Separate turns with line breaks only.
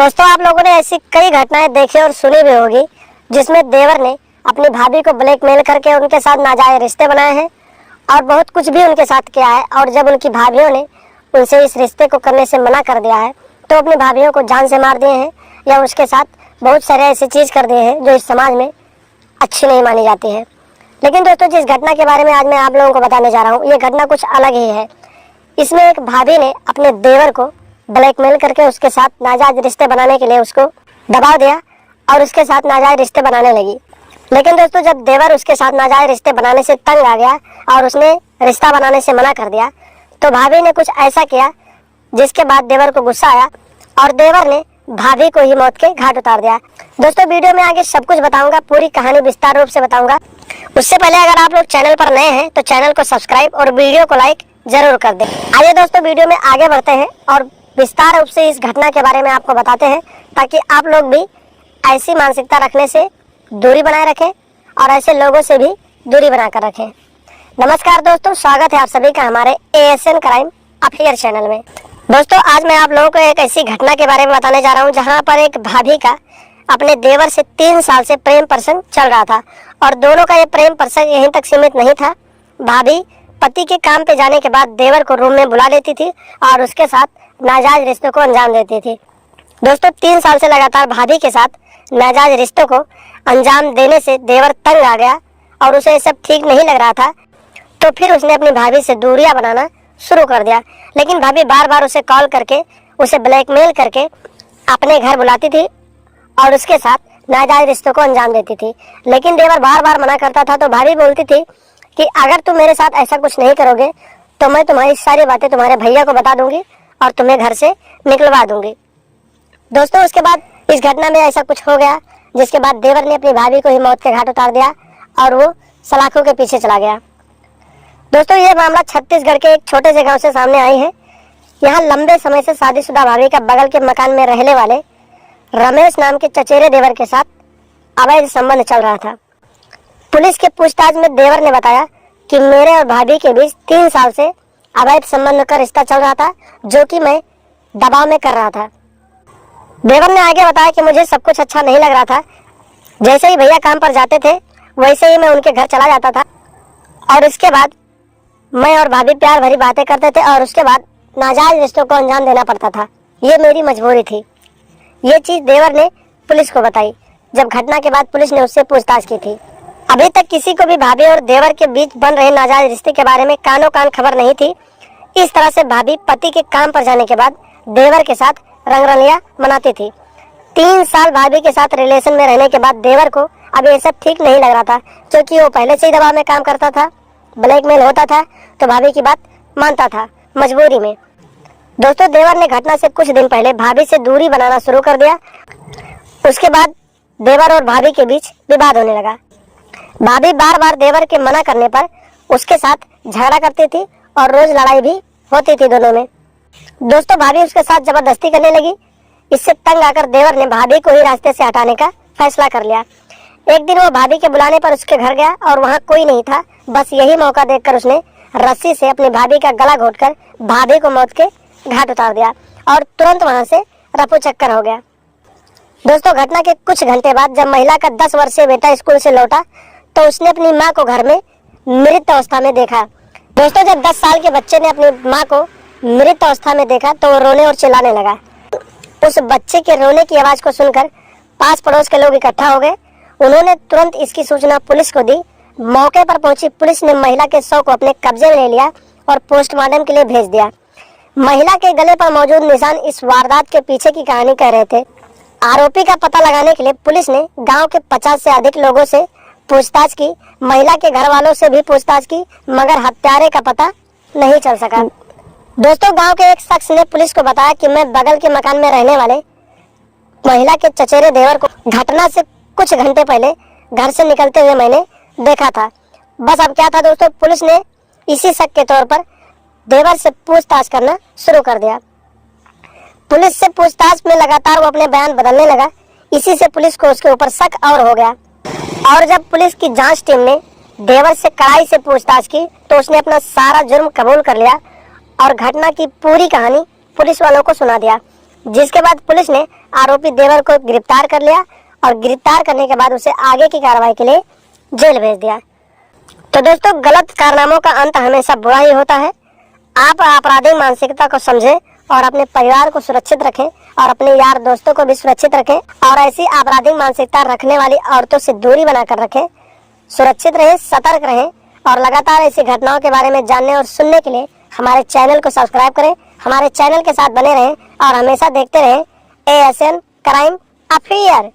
दोस्तों, आप लोगों ने ऐसी कई घटनाएं देखी और सुनी भी होगी जिसमें देवर ने अपनी भाभी को ब्लैकमेल करके उनके साथ नाजायज रिश्ते बनाए हैं और बहुत कुछ भी उनके साथ किया है। और जब उनकी भाभीयों ने उनसे इस रिश्ते को करने से मना कर दिया है तो अपनी भाभीयों को जान से मार दिए हैं या उसके साथ बहुत सारे ऐसी चीज़ कर दिए हैं जो इस समाज में अच्छी नहीं मानी जाती है। लेकिन दोस्तों, जिस घटना के बारे में आज मैं आप लोगों को बताने जा रहा हूँ, ये घटना कुछ अलग ही है। इसमें एक भाभी ने अपने देवर को ब्लैकमेल करके उसके साथ नाजायज रिश्ते बनाने के लिए उसको दबाव दिया और उसके साथ नाजायज रिश्ते बनाने लगी। लेकिन दोस्तों, जब देवर उसके साथ नाजायज रिश्ते बनाने से तंग आ गया और उसने रिश्ता बनाने से मना कर दिया तो भाभी ने कुछ ऐसा किया जिसके बाद देवर को गुस्सा आया और देवर ने भाभी को ही मौत के घाट उतार दिया। दोस्तों, वीडियो में आगे सब कुछ बताऊंगा, पूरी कहानी विस्तार रूप से बताऊंगा। उससे पहले अगर आप लोग चैनल पर नए हैं तो चैनल को सब्सक्राइब और वीडियो को लाइक जरूर कर दें। आइए दोस्तों, वीडियो में आगे बढ़ते हैं और विस्तार रूप से इस घटना के बारे में आपको बताते हैं ताकि आप लोग भी ऐसी मानसिकता रखने से दूरी बनाए रखें और ऐसे लोगों से भी दूरी बनाकर रखें। नमस्कार दोस्तों, स्वागत है आप सभी का हमारे ASN क्राइम अफेयर चैनल में। दोस्तों, आज मैं आप लोगों को एक ऐसी घटना के बारे में बताने जा रहा हूं जहां पर एक भाभी का अपने देवर से 3 साल से प्रेम प्रसंग चल रहा था और दोनों का ये प्रेम प्रसंग यहीं तक सीमित नहीं था। भाभी पति के काम पे जाने के बाद देवर को रूम में बुला लेती थी और उसके साथ नाजायज रिश्तों को अंजाम देती थी। दोस्तों, 3 साल से लगातार भाभी के साथ नाजायज रिश्तों को अंजाम देने से देवर तंग आ गया और उसे सब ठीक नहीं लग रहा था। तो फिर उसने अपनी भाभी से दूरियां बनाना शुरू कर दिया। लेकिन भाभी बार बार उसे कॉल करके उसे ब्लैकमेल करके अपने घर बुलाती थी और उसके साथ नाजायज रिश्तों को अंजाम देती थी। लेकिन देवर बार बार मना करता था तो भाभी बोलती थी कि अगर तुम मेरे साथ ऐसा कुछ नहीं करोगे तो मैं तुम्हारी सारी बातें तुम्हारे भैया को बता दूंगी और तुम्हें घर से निकलवा दूंगी। दोस्तों, उसके बाद इस घटना में ऐसा कुछ हो गया जिसके बाद देवर ने अपनी भाभी को ही मौत के घाट उतार दिया और वो सलाखों के पीछे चला गया। दोस्तों, ये मामला छत्तीसगढ़ के एक छोटे से गांव से सामने आई है। यहाँ लंबे समय से शादीशुदा भाभी का बगल के मकान में रहने वाले रमेश नाम के चचेरे देवर के साथ अवैध संबंध चल रहा था। पुलिस के पूछताछ में देवर ने बताया कि मेरे और भाभी के बीच 3 साल से अवैध संबंध का रिश्ता चल रहा था जो कि मैं दबाव में कर रहा था। देवर ने आगे बताया कि मुझे सब कुछ अच्छा नहीं लग रहा था। जैसे ही भैया काम पर जाते थे वैसे ही मैं उनके घर चला जाता था और इसके बाद मैं और भाभी प्यार भरी बातें करते थे और उसके बाद नाजायज रिश्तों को अंजाम देना पड़ता था। ये मेरी मजबूरी थी। ये चीज देवर ने पुलिस को बताई जब घटना के बाद पुलिस ने उससे पूछताछ की थी। अभी तक किसी को भी भाभी और देवर के बीच बन रहे नाजायज रिश्ते के बारे में कानों कान खबर नहीं थी। इस तरह से भाभी पति के काम पर जाने के बाद देवर के साथ रंगरलियां मनाती थी। 3 साल भाभी के साथ रिलेशन में रहने के बाद देवर को अब ये सब ठीक नहीं लग रहा था क्योंकि वो पहले से ही दबाव में काम करता था, ब्लैकमेल होता था तो भाभी की बात मानता था मजबूरी में। दोस्तों, देवर ने घटना से कुछ दिन पहले भाभी से दूरी बनाना शुरू कर दिया। उसके बाद देवर और भाभी के बीच विवाद होने लगा। भाभी बार बार देवर के मना करने पर उसके साथ झगड़ा करती थी और रोज लड़ाई भी होती थी दोनों में। दोस्तों, भाभी उसके साथ जबरदस्ती करने लगी। इससे तंग आकर देवर ने भाभी को ही रास्ते से हटाने का फैसला कर लिया। एक दिन वो भाभी के बुलाने पर उसके घर गया और वहाँ कोई नहीं था। बस यही मौका देखकर उसने रस्सी से अपनी भाभी का गला घोंटकर भाभी को मौत के घाट उतार दिया और तुरंत वहाँ से रफू चक्कर हो गया। दोस्तों, घटना के कुछ घंटे बाद जब महिला का 10 वर्षीय बेटा स्कूल से लौटा तो उसने अपनी माँ को घर में मृत अवस्था में देखा। दोस्तों, जब 10 साल के बच्चे ने अपनी माँ को मृत अवस्था में देखा तो वो रोने और चिल्लाने लगा। उस बच्चे के रोने की आवाज को सुनकर पास पड़ोस के लोग इकट्ठा हो गए। उन्होंने तुरंत इसकी सूचना पुलिस को दी। मौके पर पहुंची पुलिस ने महिला के शव को अपने कब्जे में ले लिया और पोस्टमार्टम के लिए भेज दिया। महिला के गले पर मौजूद निशान इस वारदात के पीछे की कहानी कह रहे थे। आरोपी का पता लगाने के लिए पुलिस ने गांव के 50 से अधिक लोगों से पूछताछ की। महिला के घर वालों से भी पूछताछ की मगर हत्यारे का पता नहीं चल सका। दोस्तों, गांव के एक शख्स ने पुलिस को बताया कि मैं बगल के मकान में रहने वाले महिला के चचेरे देवर को घटना से कुछ घंटे पहले घर से निकलते हुए मैंने देखा था। बस अब क्या था दोस्तों, पुलिस ने इसी शक के तौर पर देवर से पूछताछ करना शुरू कर दिया। पुलिस से पूछताछ में लगातार वो अपने बयान बदलने लगा। इसी से पुलिस को उसके ऊपर शक और हो गया और जब पुलिस की जांच टीम ने देवर से कड़ाई से पूछताछ की तो उसने अपना सारा जुर्म कबूल कर लिया और घटना की पूरी कहानी पुलिस वालों को सुना दिया। जिसके बाद पुलिस ने आरोपी देवर को गिरफ्तार कर लिया और गिरफ्तार करने के बाद उसे आगे की कार्रवाई के लिए जेल भेज दिया। तो दोस्तों, गलत कारनामों का अंत हमेशा बुरा ही होता है। आप आपराधिक मानसिकता को समझें और अपने परिवार को सुरक्षित रखें और अपने यार दोस्तों को भी सुरक्षित रखें और ऐसी आपराधिक मानसिकता रखने वाली औरतों से दूरी बनाकर रखें। सुरक्षित रहें, सतर्क रहें और लगातार ऐसी घटनाओं के बारे में जानने और सुनने के लिए हमारे चैनल को सब्सक्राइब करें। हमारे चैनल के साथ बने रहें और हमेशा देखते रहें ASN क्राइम अफेयर।